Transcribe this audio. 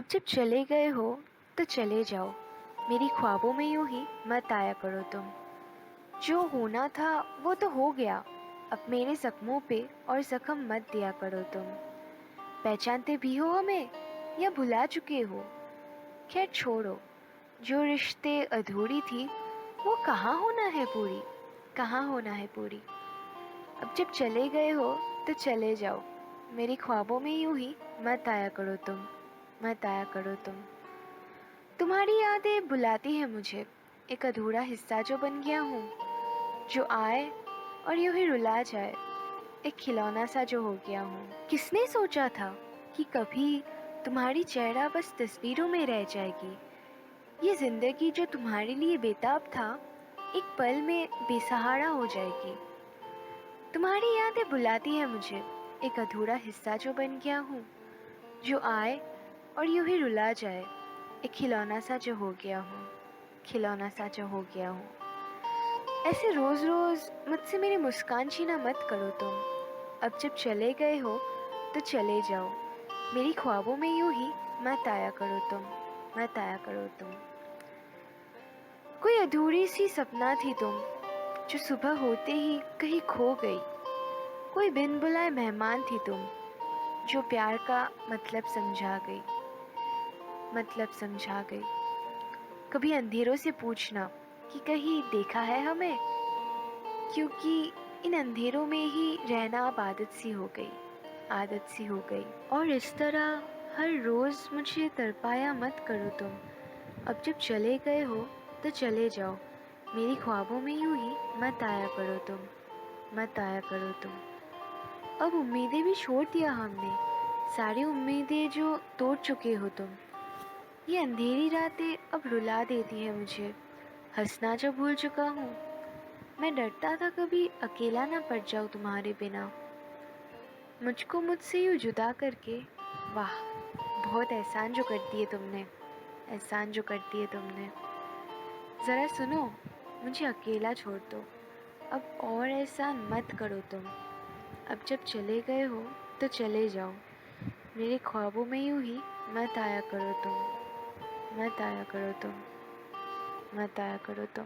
अब जब चले गए हो तो चले जाओ, मेरी ख्वाबों में यूं ही मत आया करो तुम। जो होना था वो तो हो गया, अब मेरे जख्मों पे और जख्म मत दिया करो तुम। पहचानते भी हो हमें या भुला चुके हो? खैर छोड़ो, जो रिश्ते अधूरी थी वो कहाँ होना है पूरी, कहाँ होना है पूरी। अब जब चले गए हो तो चले जाओ, मेरी ख्वाबों में यूं ही मत आया करो तुम, मत आया करो तुम। तुम्हारी यादें बुलाती हैं मुझे, एक अधूरा हिस्सा जो बन गया हूँ, जो आए और यूं ही रुला जाए, एक खिलौना सा जो हो गया हूँ। किसने सोचा था कि कभी तुम्हारी चेहरा बस तस्वीरों में रह जाएगी। ये जिंदगी जो तुम्हारे लिए बेताब था, एक पल में बेसहारा हो जाएगी। तुम्हारी यादें बुलाती हैं मुझे, एक अधूरा हिस्सा जो बन गया हूँ, जो आए और यूं ही रुला जाए, एक खिलौना सा जो हो गया हूँ, खिलौना सा जो हो गया हूँ। ऐसे रोज़ रोज़ मुझसे मेरी मुस्कान छीना मत करो तुम। अब जब चले गए हो तो चले जाओ, मेरी ख्वाबों में यूं ही मत आया करो तुम, मत आया करो तुम। कोई अधूरी सी सपना थी तुम, जो सुबह होते ही कहीं खो गई। कोई बिन बुलाए मेहमान थी तुम, जो प्यार का मतलब समझा गई, मतलब समझा गई। कभी अंधेरों से पूछना कि कहीं देखा है हमें, क्योंकि इन अंधेरों में ही रहना अब आदत सी हो गई, आदत सी हो गई। और इस तरह हर रोज़ मुझे तड़पाया मत करो तुम। अब जब चले गए हो तो चले जाओ, मेरी ख्वाबों में यूं ही मत आया करो तुम, मत आया करो तुम। अब उम्मीदें भी छोड़ दिया हमने, सारी उम्मीदें जो तोड़ चुके हो तुम। ये अंधेरी रातें अब रुला देती हैं मुझे, हंसना जो भूल चुका हूँ। मैं डरता था कभी अकेला ना पड़ जाऊँ तुम्हारे बिना, मुझको मुझसे यूँ जुदा करके। वाह, बहुत एहसान जो कर दिए तुमने, एहसान जो कर दिए तुमने। ज़रा सुनो, मुझे अकेला छोड़ दो, अब और एहसान मत करो तुम। अब जब चले गए हो तो चले जाओ, मेरे ख्वाबों में यूँ ही मत आया करो तुम, मत आया करो तुम, मत आया करो तुम।